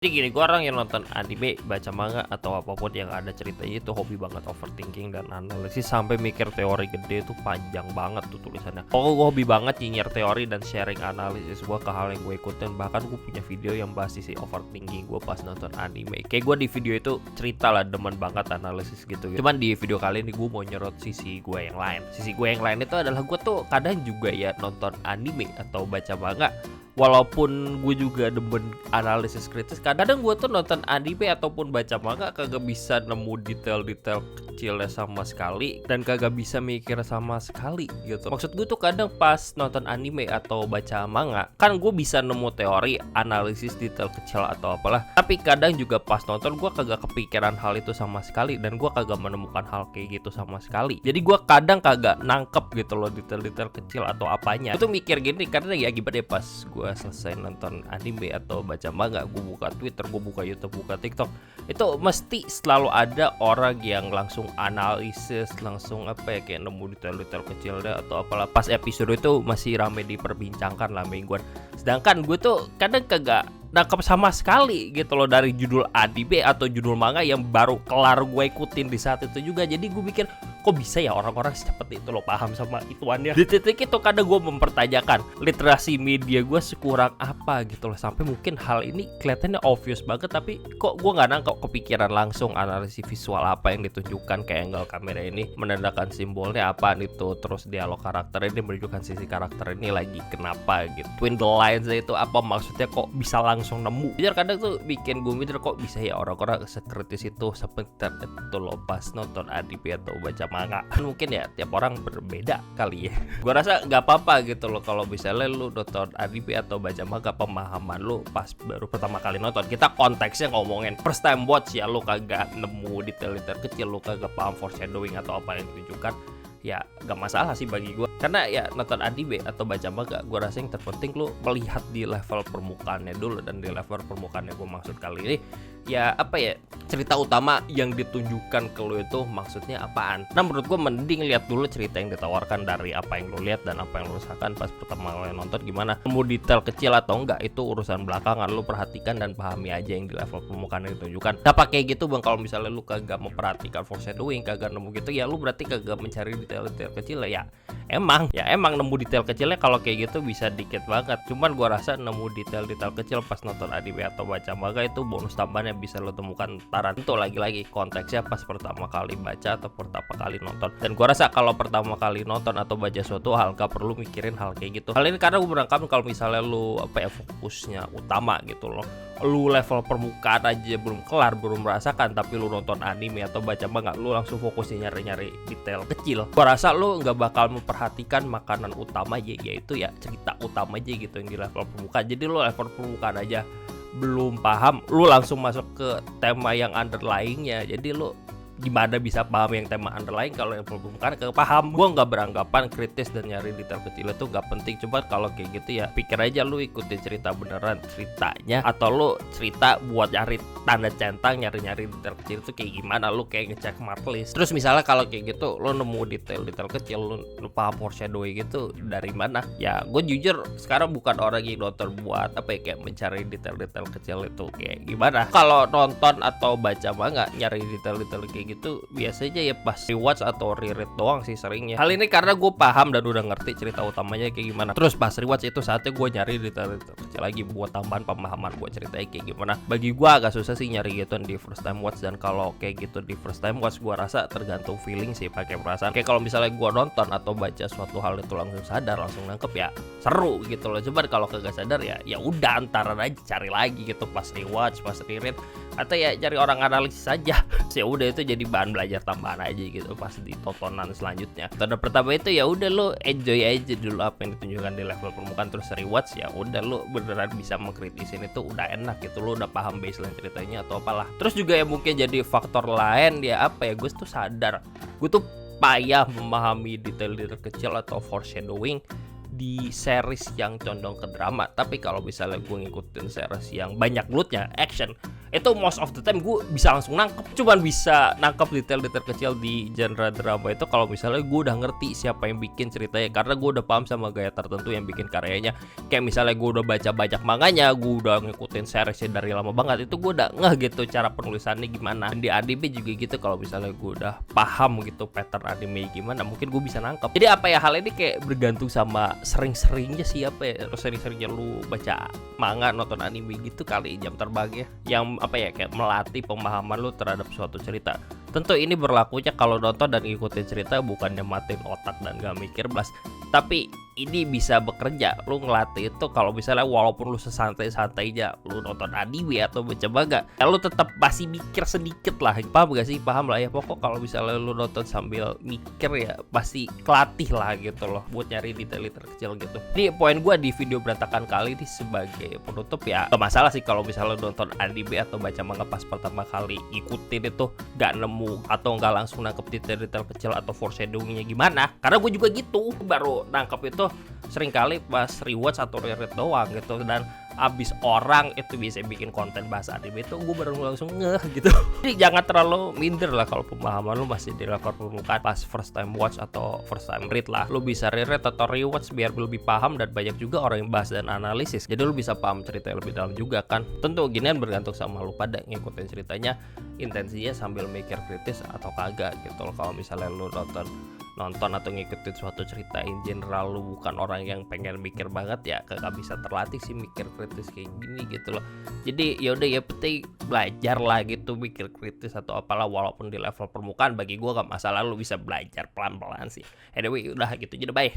Jadi gini, gue orang yang nonton anime, baca manga, atau apapun yang ada ceritanya itu hobi banget overthinking dan analisis sampai mikir teori gede itu panjang banget tuh tulisannya. Pokoknya gue hobi banget nyinyir teori dan sharing analisis gue ke hal yang gue ikutin. Bahkan gue punya video yang bahas sisi overthinking gue pas nonton anime. Kayak gue di video itu cerita lah, demen banget analisis gitu. Cuman di video kali ini gue mau nyorot sisi gue yang lain. Sisi gue yang lain itu adalah gue tuh kadang juga ya nonton anime atau baca manga. Walaupun gue juga demen analisis kritis, kadang gue tuh nonton anime ataupun baca manga kagak bisa nemu detail-detail kecilnya sama sekali, dan kagak bisa mikir sama sekali gitu. Maksud gue tuh kadang pas nonton anime atau baca manga, kan gue bisa nemu teori, analisis detail kecil atau apalah. Tapi kadang juga pas nonton gue kagak kepikiran hal itu sama sekali, dan gue kagak menemukan hal kayak gitu sama sekali. Jadi gue kadang kagak nangkep gitu loh detail-detail kecil atau apanya. Gue tuh mikir gini, karena ya gimana ya, pas gue selesai nonton anime atau baca manga, gue buka Twitter, gue buka YouTube, buka TikTok, itu mesti selalu ada orang yang langsung analisis, langsung apa ya, kayak nemu detail-detail kecilnya atau apalah. Pas episode itu masih rame diperbincangkan lah mingguan. Sedangkan gue tuh kadang kagak nangkep sama sekali gitu loh dari judul anime atau judul manga yang baru kelar gue ikutin di saat itu juga. Jadi gue pikir, kok bisa ya orang-orang seperti itu loh paham sama ituannya. Di titik itu kadang gue mempertanyakan literasi media gue sekurang apa gitu loh, sampai mungkin hal ini kelihatannya obvious banget, tapi kok gue nggak nangkep kepikiran langsung analisis visual apa yang ditunjukkan, kayak angle kamera ini menandakan simbolnya apa gitu, terus dialog karakter ini menunjukkan sisi karakter ini lagi kenapa gitu, twin the lines itu apa maksudnya, kok bisa langsung nemu. Jadi kadang tuh bikin gue mikir, kok bisa ya orang-orang sekritis itu sebentar itu loh pas nonton anime atau baca manga. Mungkin ya tiap orang berbeda kali ya. Gue rasa nggak apa-apa gitu loh kalau misalnya lu nonton anime atau baca manga, pemahaman lu pas baru pertama kali nonton. Kita konteksnya ngomongin first time watch ya, lu kagak nemu detail-detail kecil, lu kagak paham foreshadowing atau apa yang ditunjukkan, ya gak masalah sih bagi gue. Karena ya nonton anime atau baca manga, gue rasa yang terpenting lu melihat di level permukaannya dulu. Dan di level permukaannya gue maksud kali ini ya apa ya, cerita utama yang ditunjukkan ke lu itu maksudnya apaan. Nah menurut gue mending lihat dulu cerita yang ditawarkan dari apa yang lu lihat dan apa yang lu rasakan pas pertama kali nonton. Gimana nemu detail kecil atau enggak itu urusan belakangan, lu perhatikan dan pahami aja yang di level permukaan yang ditunjukkan. Nah pakai gitu bang, kalau misalnya lu kagak memperhatikan foreshadowing, kagak nemu gitu ya, lu berarti kagak mencari detail-detail kecil ya. Emang nemu detail kecilnya kalau kayak gitu bisa dikit banget. Cuman gua rasa nemu detail-detail kecil pas nonton anime atau baca manga itu bonus tambahan yang bisa lo temukan taran. Itu lagi-lagi konteksnya pas pertama kali baca atau pertama kali nonton. Dan gua rasa kalau pertama kali nonton atau baca suatu hal gak perlu mikirin hal kayak gitu. Hal ini karena gue beranggapan kalau misalnya lu apa ya, fokusnya utama gitu loh, lu level permukaan aja belum kelar, belum merasakan, tapi lu nonton anime atau baca manga, lu langsung fokusnya nyari-nyari detail kecil, gua rasa lu nggak bakal memperhatikan makanan utama yaitu ya cerita utama aja gitu yang di level permukaan. Jadi lu level permukaan aja belum paham, lu langsung masuk ke tema yang underlyingnya. Jadi lu gimana bisa paham yang tema underlying kalau yang permukaan kagak paham. Gue nggak beranggapan kritis dan nyari detail kecil itu nggak penting. Coba kalau kayak gitu ya pikir aja lu ikutin cerita beneran ceritanya, atau lu cerita buat nyari tanda centang, nyari-nyari detail kecil itu kayak gimana. Lu kayak ngecek marklist. Terus misalnya kalau kayak gitu lu nemu detail-detail kecil, lu paham foreshadowing gitu dari mana. Ya gue jujur sekarang bukan orang yang nonton buat apa ya, kayak mencari detail-detail kecil itu kayak gimana. Kalau nonton atau baca manga nyari detail-detail kayak gitu biasanya ya pas rewatch atau reread doang sih seringnya. Hal ini karena gue paham dan udah ngerti cerita utamanya kayak gimana. Terus pas rewatch itu saatnya gue nyari detail-detail kecil lagi buat tambahan pemahaman gue ceritanya kayak gimana. Bagi gue agak susah sih nyari gitu di first time watch. Dan kalau kayak gitu di first time watch, gue rasa tergantung feeling sih, pakai perasaan. Kayak kalau misalnya gue nonton atau baca suatu hal itu langsung sadar, langsung nangkep, ya seru gitu loh. Coba kalau kagak sadar ya udah antaran aja, cari lagi gitu pas rewatch, pas reread, atau ya cari orang analisis aja. Ya udah itu jadi bahan belajar tambahan aja gitu pas di tontonan selanjutnya. Tonton pertama itu ya udah lu enjoy aja dulu apa yang ditunjukkan di level permukaan, terus rewatch ya udah lu beneran bisa mengkritisin itu udah enak gitu, lu udah paham baseline ceritanya atau apalah. Terus juga ya mungkin jadi faktor lain ya apa ya, gue tuh sadar gue tuh payah memahami detail-detail kecil atau foreshadowing di series yang condong ke drama. Tapi kalau misalnya gue ngikutin series yang banyak lootnya, action, itu most of the time gue bisa langsung nangkep. Cuman bisa nangkep detail-detail kecil di genre drama itu kalau misalnya gue udah ngerti siapa yang bikin ceritanya, karena gue udah paham sama gaya tertentu yang bikin karyanya. Kayak misalnya gue udah baca banyak manganya, gue udah ngikutin seriesnya dari lama banget, itu gue udah ngeh gitu cara penulisannya gimana. Di anime juga gitu, kalau misalnya gue udah paham gitu pattern anime gimana, mungkin gue bisa nangkep. Jadi apa ya, hal ini kayak bergantung sama sering-seringnya siapa ya, sering-seringnya lu baca manga, nonton anime gitu kali jam terbangnya, yang apa ya, kayak melatih pemahaman lu terhadap suatu cerita. Tentu ini berlakunya kalau nonton dan ngikutin cerita, bukannya matiin otak dan gak mikir belas, tapi ini bisa bekerja. Lu ngelatih itu kalau misalnya walaupun lu sesantai-santainya lu nonton anime atau baca manga, ya lu tetap masih mikir sedikit lah. Paham gak sih? Paham lah ya. Pokok kalau misalnya lu nonton sambil mikir ya pasti kelatih lah gitu loh buat nyari detail-detail kecil gitu. Jadi poin gua di video berantakan kali ini sebagai penutup ya, gak masalah sih kalau misalnya lu nonton anime atau baca manga pas pertama kali ikutin itu gak nemu atau gak langsung nangkep detail-detail kecil atau foreshadowingnya gimana. Karena gue juga gitu, baru nangkep itu seringkali pas rewatch atau reread doang gitu, dan abis orang itu bisa bikin konten bahasa anime itu gue baru langsung ngeh gitu. Jadi jangan terlalu minder lah kalau pemahaman lu masih di level permukaan pas first time watch atau first time read lah. Lu bisa reread atau rewatch biar lebih paham, dan banyak juga orang yang bahas dan analisis, jadi lu bisa paham cerita lebih dalam juga kan. Tentu ginian bergantung sama lu pada ngikutin ceritanya intensinya sambil mikir kritis atau kagak gitu loh. Kalau misalnya lu nonton atau ngikutin suatu cerita in general, lu bukan orang yang pengen mikir banget ya, kagak bisa terlatih sih mikir kritis kayak gini gitu loh. Jadi yaudah ya, penting belajar lah gitu mikir kritis atau apalah, walaupun di level permukaan bagi gua gak masalah, lu bisa belajar pelan-pelan sih. Anyway udah gitu, jadi bye.